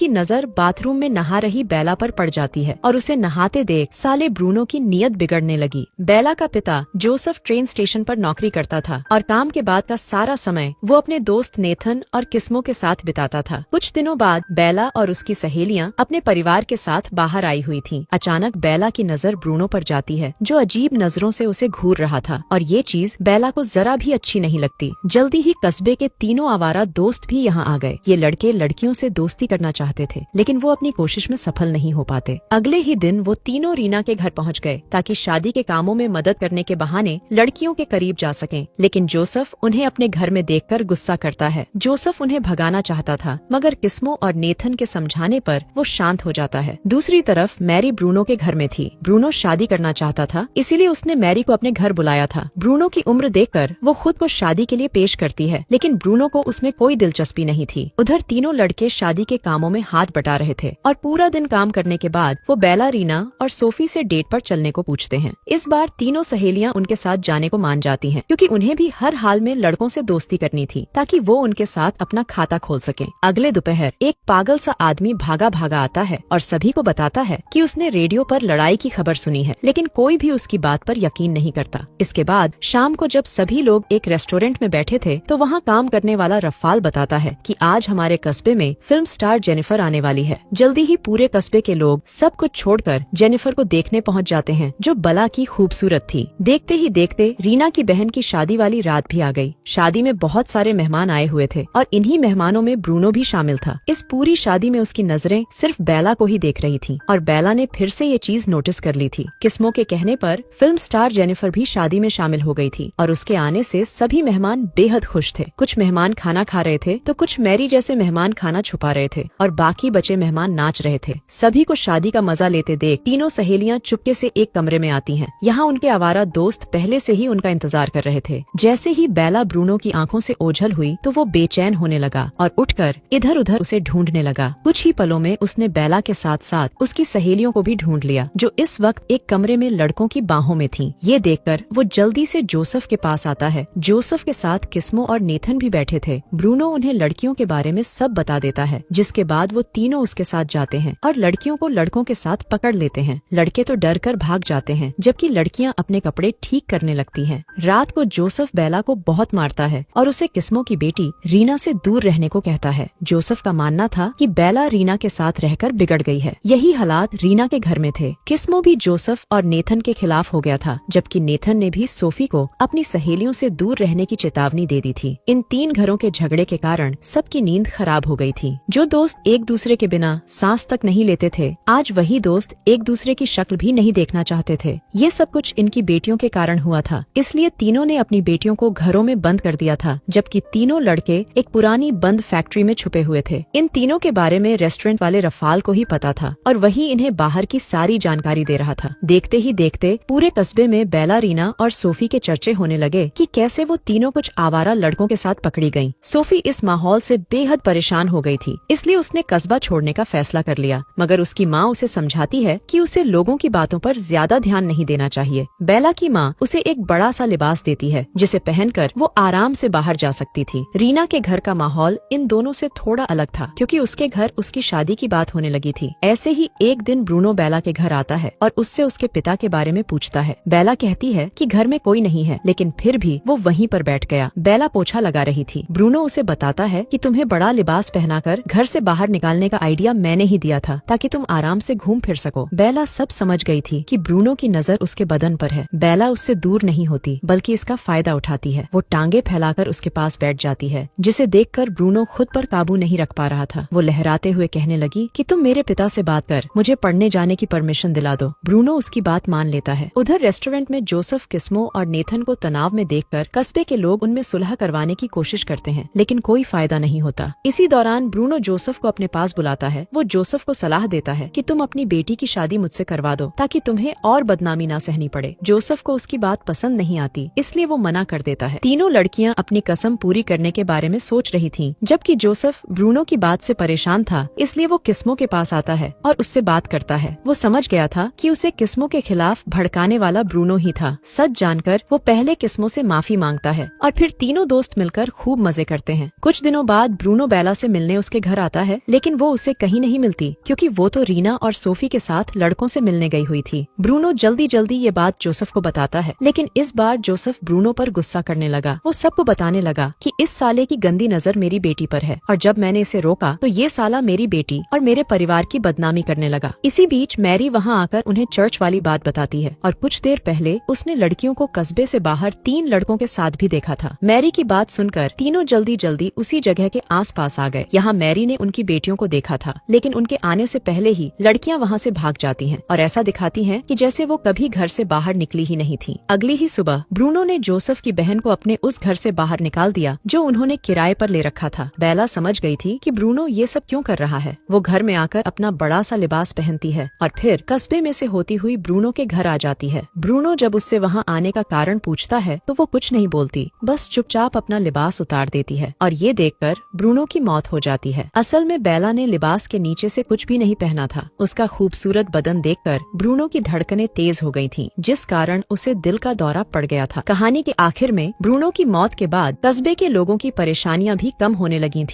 उसकी नजर बाथरूम में नहा रही बेला पर पड़ जाती है और उसे नहाते देख साले ब्रूनो की नीयत बिगड़ने लगी। बेला का पिता जोसेफ ट्रेन स्टेशन पर नौकरी करता था और काम के बाद का सारा समय वो अपने दोस्त नेथन और किस्मो के साथ बिताता था। कुछ दिनों बाद बेला और उसकी सहेलियां अपने परिवार के साथ बाहर आई हुई थीं। अचानक बेला की नजर ब्रूनो पर जाती है, जो अजीब नजरों से उसे घूर रहा था, और ये चीज बेला को जरा भी अच्छी नहीं लगती। जल्दी ही कस्बे के तीनों आवारा दोस्त भी यहाँ आ गए। ये लड़के लड़कियों से दोस्ती करना चाहते थे, लेकिन वो अपनी कोशिश में सफल नहीं हो पाते। अगले ही दिन वो तीनों रीना के घर पहुँच गए ताकि शादी के कामों में मदद करने के बहाने लड़कियों के करीब जा सकें। लेकिन जोसेफ उन्हें अपने घर में देखकर गुस्सा करता है। जोसेफ उन्हें भगाना चाहता था, मगर किस्मो और नेथन के समझाने पर वो शांत हो जाता है। दूसरी तरफ मैरी ब्रूनो के घर में थी। ब्रूनो शादी करना चाहता था, इसीलिए उसने मैरी को अपने घर बुलाया था। ब्रूनो की उम्र देखकर वो खुद को शादी के लिए पेश करती है, लेकिन ब्रूनो को उसमें कोई दिलचस्पी नहीं थी। उधर तीनों लड़के शादी के कामों में हाथ बटा रहे थे और पूरा दिन काम करने के बाद वो बेला, रीना और सोफी से डेट पर चलने को पूछते हैं। इस बार तीनों सहेलियां उनके साथ जाने को मान जाती हैं, क्योंकि उन्हें भी हर हाल में लड़कों से दोस्ती करनी थी ताकि वो उनके साथ अपना खाता खोल सकें। अगले दोपहर एक पागल सा आदमी भागा भागा आता है और सभी को बताता है कि उसने रेडियो पर लड़ाई की खबर सुनी है, लेकिन कोई भी उसकी बात पर यकीन नहीं करता। इसके बाद शाम को जब सभी लोग एक रेस्टोरेंट में बैठे थे, तो वहाँ काम करने वाला रफाल बताता है कि आज हमारे कस्बे में फिल्म स्टार जेनिफर आने वाली है। जल्दी ही पूरे कस्बे के लोग सब कुछ छोड़कर जेनिफर को देखने पहुँच जाते हैं, जो बला की खूबसूरत थी। देखते ही देखते रीना की बहन की शादी वाली रात भी आ गई। शादी में बहुत सारे मेहमान आए हुए थे और इन्हीं मेहमानों में ब्रूनो भी शामिल था। इस पूरी शादी में उसकी नजरें सिर्फ बेला को ही देख रही थी और बेला ने फिर से ये चीज नोटिस कर ली थी। किस्मो के कहने पर फिल्म स्टार जेनिफर भी शादी में शामिल हो गई थी और उसके आने से सभी मेहमान बेहद खुश थे। कुछ मेहमान खाना खा रहे थे तो कुछ मैरी जैसे मेहमान खाना छुपा रहे थे और बाकी बचे मेहमान नाच रहे थे। सभी को शादी का मजा लेते देख तीनों सहेलियां चुपके से एक कमरे में आती हैं। यहाँ उनके आवारा दोस्त पहले से ही उनका इंतजार कर रहे थे। जैसे ही बेला ब्रूनो की आंखों से ओझल हुई तो वो बेचैन होने लगा और उठकर इधर उधर उसे ढूंढने लगा। कुछ ही पलों में उसने बेला के साथ साथ उसकी सहेलियों को भी ढूंढ लिया, जो इस वक्त एक कमरे में लड़कों की बाहों में थीं। ये देखकर वो जल्दी से जोसेफ के पास आता है। जोसेफ के साथ किस्मो और नेथन भी बैठे थे। ब्रूनो उन्हें लड़कियों के बारे में सब बता देता है, जिसके बाद वो तीनों उसके साथ जाते हैं और लड़कियों को लड़कों के साथ पकड़ लेते हैं। लड़के तो डर कर भाग जाते हैं, जबकि लड़कियां अपने कपड़े ठीक करने लगती हैं। रात को जोसेफ बेला को बहुत मारता है और उसे किस्मो की बेटी रीना से दूर रहने को कहता है। जोसेफ का मानना था कि बेला रीना के साथ रहकर बिगड़ गई है। यही हालात रीना के घर में थे। किस्मो भी जोसेफ और नेथन के खिलाफ हो गया था, जबकि नेथन ने भी सोफी को अपनी सहेलियों से दूर रहने की चेतावनी दे दी थी। इन तीन घरों के झगड़े के कारण सबकी नींद खराब हो गई थी। जो दोस्त एक दूसरे के बिना सांस तक नहीं लेते थे, आज वही दोस्त एक दूसरे की शक्ल भी नहीं देखना चाहते थे। ये सब कुछ इनकी बेटियों के कारण हुआ था, इसलिए तीनों ने अपनी बेटियों को घरों में बंद कर दिया था, जबकि तीनों लड़के एक पुरानी बंद फैक्ट्री में छुपे हुए थे। इन तीनों के बारे में रेस्टोरेंट वाले रफाल को ही पता था और वही इन्हें बाहर की सारी जानकारी दे रहा था। देखते ही देखते पूरे कस्बे में बेला, रीना और सोफी के चर्चे होने लगे कि कैसे वो तीनों कुछ आवारा लड़कों के साथ पकड़ी गईं। सोफी इस माहौल से बेहद परेशान हो गई थी, इसलिए उसने कस्बा छोड़ने का फैसला कर लिया, मगर उसकी माँ उसे समझाती है कि उसे लोगों की बातों पर ज्यादा ध्यान नहीं देना चाहिए। बेला की माँ उसे एक बड़ा सा लिबास देती है, जिसे पहनकर वो आराम से बाहर जा सकती थी। रीना के घर का माहौल इन दोनों से थोड़ा अलग था, क्योंकि उसके घर उसकी शादी की बात होने लगी थी। ऐसे ही एक दिन ब्रूनो बेला के घर आता है और उससे उसके पिता के बारे में पूछता है। बेला कहती है कि घर में कोई नहीं है, लेकिन फिर भी वो वहीं पर बैठ गया। बेला पोछा लगा रही थी। ब्रूनो उसे बताता है कि तुम्हें बड़ा लिबास पहनाकर घर से बाहर निकालने का आइडिया मैंने ही दिया था, ताकि तुम आराम से घूम फिर सको। बेला सब समझ गई थी कि ब्रूनो की नजर उसके बदन पर है। बेला उससे दूर नहीं होती, बल्कि इसका फायदा उठाती है। वो टांगे फैलाकर उसके पास बैठ जाती है, जिसे देखकर ब्रूनो खुद पर काबू नहीं रख पा रहा था। वो लहराते हुए कहने लगी कि तुम मेरे पिता से बात कर, मुझे पढ़ने जाने की परमिशन दिला दो। ब्रूनो उसकी बात मान लेता है। उधर रेस्टोरेंट में जोसेफ, किस्मो और नेथन को तनाव में देखकर कस्बे के लोग उनमें सुलह करवाने की कोशिश करते हैं, लेकिन कोई फायदा नहीं होता। इसी दौरान ब्रूनो जोसेफ को अपने पास बुलाता है। वो जोसेफ को सलाह देता है कि तुम अपनी बेटी की शादी मुझसे करवा दो, ताकि तुम्हें और बदनामी ना सहनी पड़े। जोसेफ को उसकी बात पसंद नहीं आती, इसलिए वो मना कर देता है। तीनों लड़कियां अपनी कसम पूरी करने के बारे में सोच रही थीं, जबकि जोसेफ ब्रूनो की बात से परेशान था, इसलिए वो किस्मो के पास आता है और उससे बात करता है। वो समझ गया था कि उसे किस्मो के खिलाफ भड़काने वाला ब्रूनो ही था। सच जानकर वो पहले किस्मो से माफी मांगता है और फिर तीनों दोस्त मिलकर खूब मजे करते हैं। कुछ दिनों बाद ब्रूनो बेला से मिलने उसके घर आता है, लेकिन वो उसे कहीं नहीं मिलती क्योंकि वो तो रीना और सोफी के साथ लड़कों से मिलने गई हुई थी। ब्रूनो जल्दी जल्दी ये बात जोसेफ को बताता है, लेकिन इस बार जोसेफ ब्रूनो पर गुस्सा करने लगा। वो सबको बताने लगा कि इस साले की गंदी नजर मेरी बेटी पर है और जब मैंने इसे रोका तो ये साला मेरी बेटी और मेरे परिवार की बदनामी करने लगा। इसी बीच मैरी वहाँ आकर उन्हें चर्च वाली बात बताती है और कुछ देर पहले उसने लड़कियों को कस्बे से बाहर 3 लड़कों के साथ भी देखा था। मैरी की बात सुनकर तीनों जल्दी जल्दी उसी जगह के आसपास आ गए। यहाँ मैरी ने उनकी बेटियों को देखा था, लेकिन उनके आने से पहले ही लड़कियां वहाँ से भाग जाती हैं और ऐसा दिखाती हैं कि जैसे वो कभी घर से बाहर निकली ही नहीं थी। अगली ही सुबह ब्रूनो ने जोसेफ की बहन को अपने उस घर से बाहर निकाल दिया जो उन्होंने किराए पर ले रखा था। बेला समझ गई थी कि ब्रूनो ये सब क्यों कर रहा है। वो घर में आकर अपना बड़ा सा लिबास पहनती है और फिर कस्बे में से होती हुई ब्रूनो के घर आ जाती है। ब्रूनो जब उससे वहाँ आने का कारण पूछता है तो वो कुछ नहीं बोलती, बस चुपचाप अपना लिबास उतार देती है और ये देखकर ब्रूनो की मौत हो जाती है। असल में बेला ने लिबास के नीचे से कुछ भी नहीं पहना था। उसका खूबसूरत बदन देखकर ब्रूनो की धड़कनें तेज हो गई थीं, जिस कारण उसे दिल का दौरा पड़ गया था। कहानी के आखिर में ब्रूनो की मौत के बाद कस्बे के लोगों की परेशानियां भी कम होने लगी थीं।